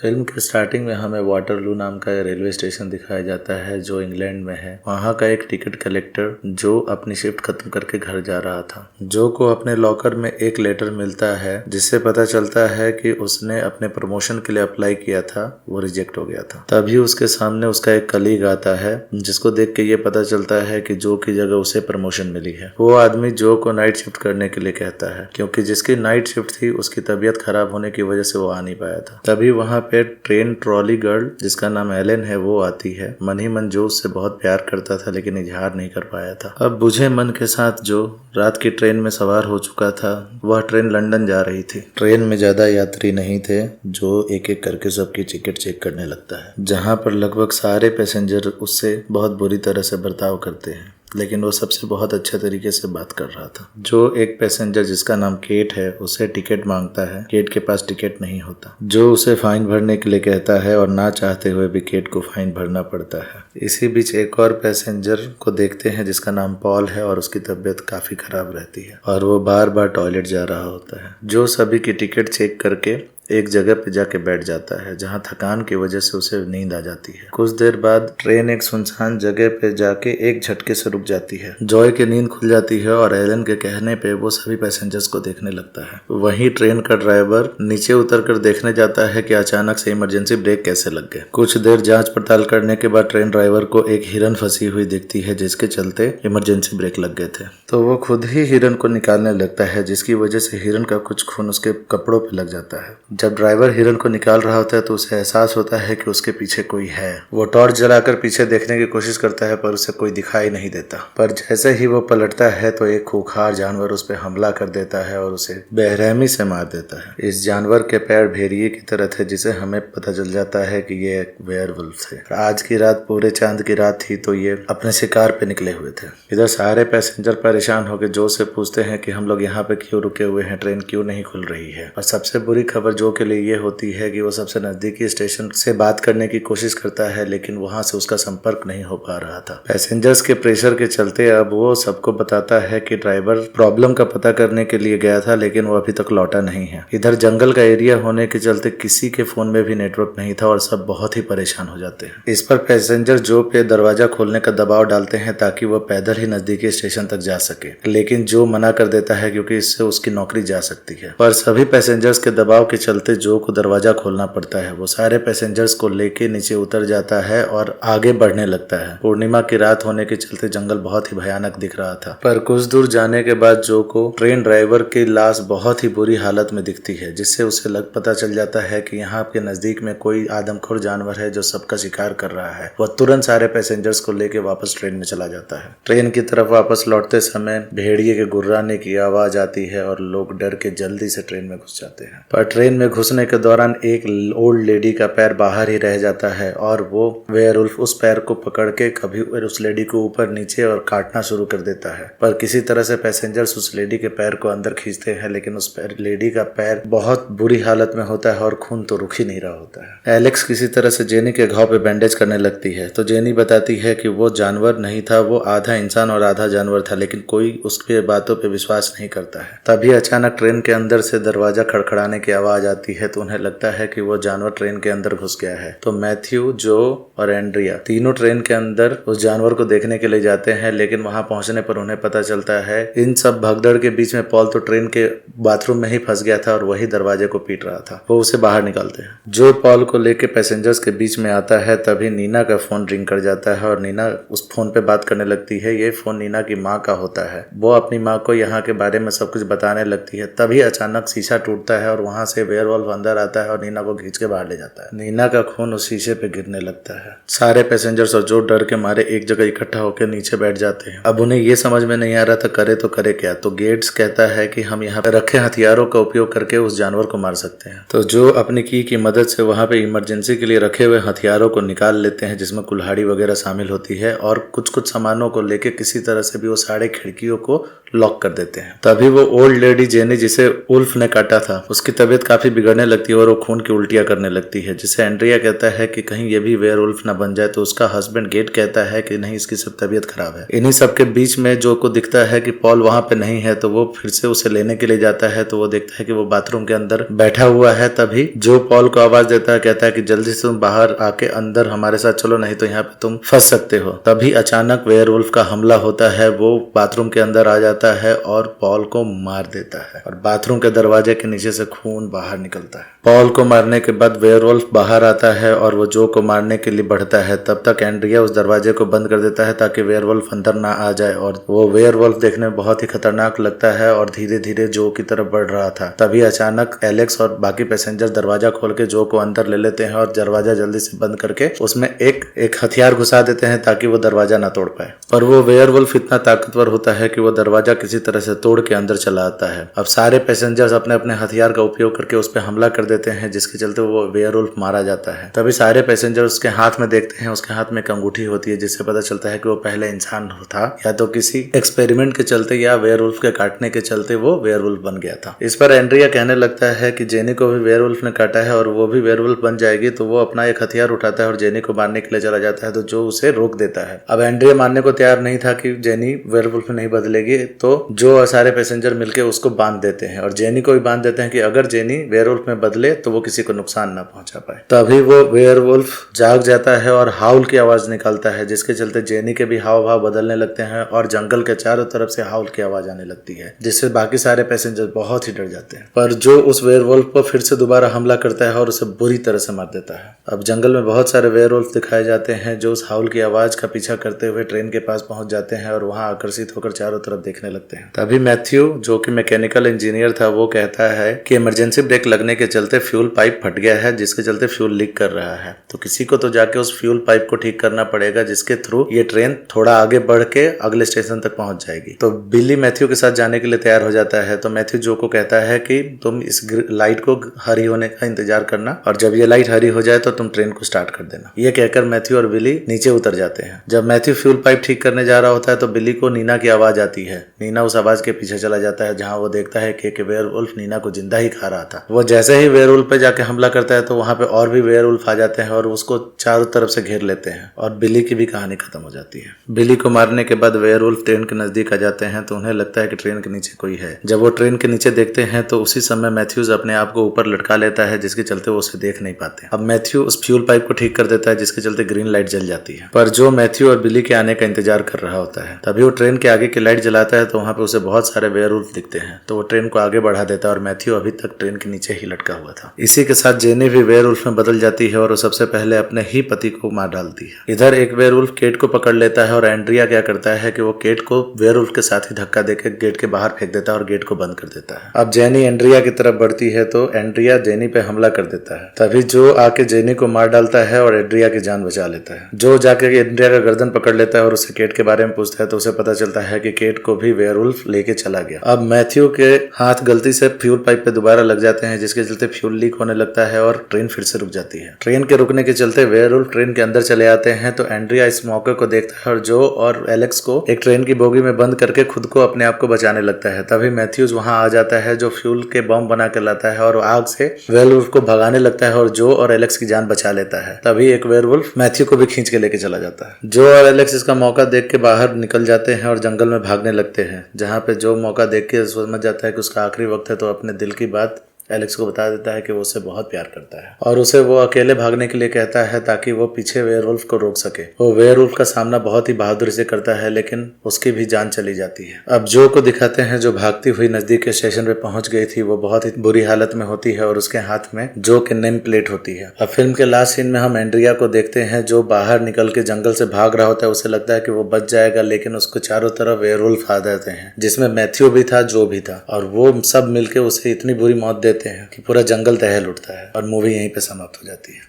Film के starting में हमें वाटरलू नाम का रेलवे स्टेशन दिखाया जाता है जो इंग्लैंड में है। वहाँ का एक टिकट कलेक्टर जो अपनी शिफ्ट खत्म करके घर जा रहा था। जो को अपने लॉकर में एक लेटर मिलता है जिससे पता चलता है कि उसने अपने प्रमोशन के लिए अप्लाई किया था, वो रिजेक्ट हो गया था। तभी उसके सामने उसका एक कलीग आता है जिसको देख के ये पता चलता है कि जो की जगह उसे प्रमोशन मिली है। वो आदमी जो को नाइट शिफ्ट करने के लिए कहता है क्योंकि जिसकी नाइट शिफ्ट थी उसकी तबीयत खराब होने की वजह से वो आ नहीं पाया था। तभी वहाँ पे ट्रेन ट्रॉली गर्ल जिसका नाम एलन है वो आती है। मन ही मन जो उससे बहुत प्यार करता था लेकिन इजहार नहीं कर पाया था। अब बुझे मन के साथ जो रात की ट्रेन में सवार हो चुका था, वह ट्रेन लंदन जा रही थी। ट्रेन में ज्यादा यात्री नहीं थे। जो एक एक करके सबकी टिकट चेक करने लगता है, जहाँ पर लगभग सारे पैसेंजर उससे बहुत बुरी तरह से बर्ताव करते हैं, लेकिन वो सबसे बहुत अच्छे तरीके से बात कर रहा था। जो एक पैसेंजर जिसका नाम केट है उसे टिकट मांगता है। केट के पास टिकट नहीं होता। जो उसे फाइन भरने के लिए कहता है और ना चाहते हुए भी केट को फाइन भरना पड़ता है। इसी बीच एक और पैसेंजर को देखते हैं जिसका नाम पॉल है और उसकी तबीयत काफी खराब रहती है और वो बार बार टॉयलेट जा रहा होता है। जो सभी की टिकट चेक करके एक जगह पे जाके बैठ जाता है जहाँ थकान की वजह से उसे नींद आ जाती है। कुछ देर बाद ट्रेन एक सुनसान जगह पे जाके एक झटके से रुक जाती है। जॉय की नींद खुल जाती है और एलन के कहने पे वो सभी पैसेंजर्स को देखने लगता है। वहीं ट्रेन का ड्राइवर नीचे उतरकर देखने जाता है कि अचानक से इमरजेंसी ब्रेक कैसे लग गए। कुछ देर जांच पड़ताल करने के बाद ट्रेन ड्राइवर को एक हिरन फंसी हुई दिखती है जिसके चलते इमरजेंसी ब्रेक लग गए थे। तो वो खुद ही हिरन को निकालने लगता है जिसकी वजह से हिरन का कुछ खून उसके कपड़ों पे लग जाता है। जब ड्राइवर हिरन को निकाल रहा होता है तो उसे एहसास होता है कि उसके पीछे कोई है। वो टॉर्च जलाकर पीछे देखने की कोशिश करता है पर उसे कोई दिखाई नहीं देता। पर जैसे ही वो पलटता है तो एक खूंखार जानवर उस पर हमला कर देता है और उसे बेरहमी से मार देता है। इस जानवर के पैर भेड़िए की तरह थे जिसे हमें पता चल जाता है कि ये एक वेयरवुल्फ थे। आज की रात पूरे चांद की रात थी तो ये अपने शिकार पे निकले हुए थे। इधर सारे पैसेंजर परेशान होकर जो से पूछते हैं कि हम लोग यहाँ पे क्यों रुके हुए हैं, ट्रेन क्यों नहीं खुल रही है। और सबसे बुरी खबर जो के लिए ये होती है कि वो सबसे नजदीकी स्टेशन से बात करने की कोशिश करता है लेकिन वहां से उसका संपर्क नहीं हो पा रहा था। पैसेंजर्स के प्रेशर के चलते अब वो सबको बताता है कि ड्राइवर प्रॉब्लम का पता करने के लिए गया था लेकिन वो अभी तक लौटा नहीं है। इधर जंगल का एरिया होने के चलते किसी के फोन में भी नेटवर्क नहीं था और सब बहुत ही परेशान हो जाते हैं। इस पर पैसेंजर जो पे दरवाजा खोलने का दबाव डालते हैं ताकि वह पैदल ही नजदीकी स्टेशन तक जा सके, लेकिन जो मना कर देता है क्योंकि इससे उसकी नौकरी जा सकती है। पर सभी पैसेंजर्स के दबाव के चलते जो को दरवाजा खोलना पड़ता है। वो सारे पैसेंजर्स को लेके नीचे उतर जाता है और आगे बढ़ने लगता है। पूर्णिमा की रात होने के चलते जंगल बहुत ही भयानक दिख रहा था। पर कुछ दूर जाने के बाद जो को ट्रेन ड्राइवर की लाश बहुत ही बुरी हालत में दिखती है जिससे उसे पता चल जाता है कि यहाँ के नजदीक में कोई आदमखोर जानवर है जो सबका शिकार कर रहा है। वह तुरंत सारे पैसेंजर्स को लेके वापस ट्रेन में चला जाता है। ट्रेन की तरफ वापस लौटते समय भेड़िए के गुर्राने की आवाज आती है और लोग डर के जल्दी से ट्रेन में घुस जाते हैं। पर ट्रेन में घुसने के दौरान एक ओल्ड लेडी का पैर बाहर ही रह जाता है और वो वेयरवुल्फ उस पैर को पकड़ के कभी उस लेडी को ऊपर नीचे और काटना शुरू कर देता है। पर किसी तरह से पैसेंजर्स उस लेडी के पैर को अंदर खींचते हैं लेकिन उस लेडी का पैर बहुत बुरी हालत में होता है और खून तो रुक ही नहीं रहा होता है। एलेक्स किसी तरह से जेनी के घाव पे बैंडेज करने लगती है तो जेनी बताती है कि वो जानवर नहीं था, वो आधा इंसान और आधा जानवर था, लेकिन कोई उसके बातों पे विश्वास नहीं करता है। तभी अचानक ट्रेन के अंदर से दरवाजा खड़खड़ाने की आवाज आती है तो उन्हें लगता है कि वो जानवर ट्रेन के अंदर घुस गया है। तो मैथ्यू, जो और एंड्रिया तीनों ट्रेन के अंदर उस जानवर को देखने के लिए जाते हैं, लेकिन वहां पहुंचने पर उन्हें पता चलता है इन सब भगदड़ के बीच में पॉल तो ट्रेन के बाथरूम में ही फंस गया था और वही दरवाजे को पीट रहा था। वो उसे बाहर निकालते हैं। जो पॉल को लेके पैसेंजर्स के बीच में आता है तभी नीना का फोन रिंग कर जाता है और नीना उस फोन पे बात करने लगती है। ये फोन नीना की माँ का होता है। वो अपनी माँ को यहाँ के बारे में सब कुछ बताने लगती है। तभी अचानक शीशा टूटता है और वहां से वेयरवुल्फ अंदर आता है और नीना को खींच के बाहर ले जाता है। नीना का खून उस शीशे पे गिरने लगता है। सारे पैसेंजर्स और जो डर के मारे एक जगह इकट्ठा होकर नीचे बैठ जाते हैं। अब उन्हें ये समझ में नहीं आ रहा था करे तो करे क्या। तो गेट्स कहता है कि हम यहाँ पे रखे हथियारों का उपयोग करके उस जानवर को मार सकते हैं। तो जो अपनी की मदद से वहां पे इमरजेंसी के लिए रखे हुए हथियारों को निकाल लेते हैं जिसमें कुल्हाड़ी वगैरह शामिल होती है और कुछ सामानों को लेके किसी तरह से भी वो सारे खिड़कियों को लॉक कर देते हैं। तभी वो ओल्ड लेडी जेनी जिसे उल्फ ने काटा था उसकी तबीयत काफी ही बिगड़ने लगती है और वो खून की उल्टियां करने लगती है, जिससे एंड्रिया कहता है कि कहीं ये भी वेयरवुल्फ ना बन जाए। तो उसका हस्बैंड गेट कहता है कि नहीं, इसकी सब तबीयत खराब है। इन्हीं सब के बीच में जो को दिखता है कि पॉल वहां पे नहीं है, तो वो फिर से उसे लेने के लिए जाता है। तो वो देखता है कि वो बाथरूम के अंदर बैठा हुआ है। तभी जो पॉल को आवाज देता है, कहता है कि जल्दी से तुम बाहर आके अंदर हमारे साथ चलो, नहीं तो यहाँ पे तुम फंस सकते हो। तभी अचानक वेयरवुल्फ का हमला होता है। वो बाथरूम के अंदर आ जाता है और पॉल को मार देता है और बाथरूम के दरवाजे के नीचे से खून बाहर निकलता है। पॉल को मारने के बाद वेयरवुल्फ बाहर आता है और वो जो को मारने के लिए बढ़ता है। तब तक एंड्रिया उस दरवाजे को बंद कर देता है ताकि वेयरवुल्फ अंदर ना आ जाए। और वो वेयरवुल्फ देखने में बहुत ही खतरनाक लगता है और धीरे धीरे जो की तरफ बढ़ रहा था। तभी अचानक एलेक्स और बाकी पैसेंजर दरवाजा खोल के जो को अंदर ले लेते हैं और दरवाजा जल्दी से बंद करके उसमें एक हथियार घुसा देते हैं ताकि वो दरवाजा ना तोड़ पाए। और वो वेयरवुल्फ इतना ताकतवर होता है कि वो दरवाजा किसी तरह से तोड़ के अंदर चला आता है। अब सारे पैसेंजर्स अपने अपने हथियार का उपयोग करके उस पर हमला कर देते हैं, जिसके चलते वो वेयरवुल्फ मारा जाता है। तभी सारे पैसेंजर उसके हाथ में देखते हैं, उसके हाथ में एक अंगूठी होती है, जिससे पता चलता है कि वो पहले इंसान था, या तो किसी एक्सपेरिमेंट के चलते या वेयरवुल्फ के काटने के चलते वो वेयरवुल्फ बन गया था। इस पर एंड्रिया कहने लगता है कि जेनी को भी वेयरवुल्फ ने काटा है और वो भी वेयरवुल्फ बन जाएगी। तो वो अपना एक हथियार उठाता है और जेनी को मारने के लिए चला जाता है, तो जो उसे रोक देता है। अब एंड्रिया मारने को तैयार नहीं था कि जेनी वेयरवुल्फ नहीं बदलेगी, तो जो और सारे पैसेंजर मिलकर उसको बांध देते हैं और जेनी को भी बांध देते हैं कि अगर जेनी वेयरवुल्फ में बदले तो वो किसी को नुकसान ना पहुंचा पाए। तभी वो वेयरवुल्फ जाग जाता है और हाउल की आवाज निकालता है, जिसके चलते जेनी के भी हाव भाव बदलने लगते हैं और जंगल के चारों तरफ से हाउल की आवाज आने लगती है, जिससे बाकी सारे पैसेंजर बहुत ही डर जाते हैं। पर जो उस वेयरवुल्फ पर फिर से दोबारा हमला करता है और उसे बुरी तरह से मार देता है। अब जंगल में बहुत सारे वेयरवुल्फ दिखाए जाते हैं जो उस हाउल की आवाज का पीछा करते हुए ट्रेन के पास पहुंच जाते हैं और वहां आकर्षित होकर चारों तरफ देखने लगते हैं। तभी मैथ्यू, जो कि मैकेनिकल इंजीनियर था, वो कहता है कि इमरजेंसी ब्रेक लगने के चलते फ्यूल पाइप फट गया है, जिसके चलते फ्यूल लीक कर रहा है। तो किसी को तो जाके उस फ्यूल पाइप को ठीक करना पड़ेगा, जिसके थ्रू ये ट्रेन थोड़ा आगे बढ़ के अगले स्टेशन तक पहुंच जाएगी। तो बिल्ली मैथ्यू के साथ जाने के लिए तैयार हो जाता है। तो मैथ्यू जो को कहता है कि तुम इस लाइट को हरी होने का इंतजार करना और जब ये लाइट हरी हो जाए तो तुम ट्रेन को स्टार्ट कर देना। ये कहकर मैथ्यू और बिल्ली नीचे उतर जाते हैं। जब मैथ्यू फ्यूल पाइप ठीक करने जा रहा होता है तो बिल्ली को नीना की आवाज आती है। नीना उस आवाज के पीछे चला जाता है, जहां वो देखता है कि वेयरवुल्फ नीना को जिंदा ही खा रहा था। वो जैसे ही वेयरवुल्फ पे जाके हमला करता है तो वहां पे और भी वेयरवुल्फ आ जाते हैं और उसको चारों तरफ से घेर लेते हैं और बिल्ली की भी कहानी खत्म हो जाती है। बिल्ली को मारने के बाद वेयरवुल्फ ट्रेन के नजदीक आ जाते हैं तो उन्हें लगता है कि ट्रेन के नीचे कोई है। जब वो ट्रेन के नीचे देखते हैं तो उसी समय मैथ्यूज अपने आप को ऊपर लटका लेता है, जिसके चलते वो उसे देख नहीं पाते। अब मैथ्यू उस फ्यूल पाइप को ठीक कर देता है, जिसके चलते ग्रीन लाइट जल जाती है। पर जो मैथ्यू और बिल्ली के आने का इंतजार कर रहा होता है, तभी वो ट्रेन के आगे की लाइट जलाता है तो वहां पे उसे बहुत सारे वेयरवुल्फ दिखते हैं। तो वो ट्रेन को आगे बढ़ा देता है और मैथ्यू अभी तक ट्रेन के नीचे ही लटका हुआ था। इसी के साथ जेनी भी वेयरवुल्फ में बदल जाती है और वो सबसे पहले अपने ही पति को मार डालती है। इधर एक वेयरवुल्फ केट को पकड़ लेता है और एंड्रिया क्या करता है कि वो केट को वेयरवुल्फ के साथ ही धक्का देकर गेट के बाहर फेंक देता है और गेट को बंद कर देता है। अब जेनी एंड्रिया की तरफ बढ़ती है तो एंड्रिया जेनी पे हमला कर देता है। तभी जो आके जेनी को मार डालता है और एंड्रिया की जान बचा लेता है। जो जाके एंड्रिया का गर्दन पकड़ लेता है और उससे केट के बारे में पूछता है तो उसे पता चलता है कि केट को भी वेयरवुल्फ लेके चला गया। अब मैथ्यू के हाथ गलती से फ्यूल पाइप पे दोबारा लग जाते हैं, जिसके चलते फ्यूल लीक होने लगता है और ट्रेन फिर से रुक जाती है। ट्रेन के रुकने के चलते वेयरवुल्फ ट्रेन के अंदर चले आते हैं तो एंड्रिया इस मौके को देखता है और जो और एलेक्स को एक ट्रेन की बोगी में बंद करके खुद को अपने आप को बचाने लगता है। तभी मैथ्यूज वहां आ जाता है जो फ्यूल के बम बना के लाता है और आग से वेयरवुल्फ को भगाने लगता है और जो और एलेक्स की जान बचा लेता है। तभी एक वेयरवुल्फ मैथ्यू को भी खींच के लेके चला जाता है। जो और एलेक्स इसका मौका देख के बाहर निकल जाते हैं और जंगल में भागने लगते हैं, जहाँ पे जो मौका देख के समझ जाता है कि उसका आखिरी वक्त है तो अपने दिल की बात एलेक्स को बता देता है कि वो उससे बहुत प्यार करता है और उसे वो अकेले भागने के लिए कहता है ताकि वो पीछे वेयरवुल्फ को रोक सके। वो वेयरवुल्फ का सामना बहुत ही बहादुरी से करता है, लेकिन उसकी भी जान चली जाती है। अब जो को दिखाते हैं जो भागती हुई नजदीक के स्टेशन पे पहुंच गई थी। वो बहुत ही बुरी हालत में होती है और उसके हाथ में जो के नेम प्लेट होती है। अब फिल्म के लास्ट सीन में हम एंड्रिया को देखते हैं जो बाहर निकल के जंगल से भाग रहा होता है। उसे लगता है कि वो बच जाएगा, लेकिन उसको चारों तरफ वेयरवुल्फ आ जाते हैं, जिसमें मैथ्यू भी था, जो भी था, और वो सब मिलके उसे इतनी बुरी मौत देते हैं कि पूरा जंगल दहल उठता है और मूवी यहीं पे समाप्त हो जाती है।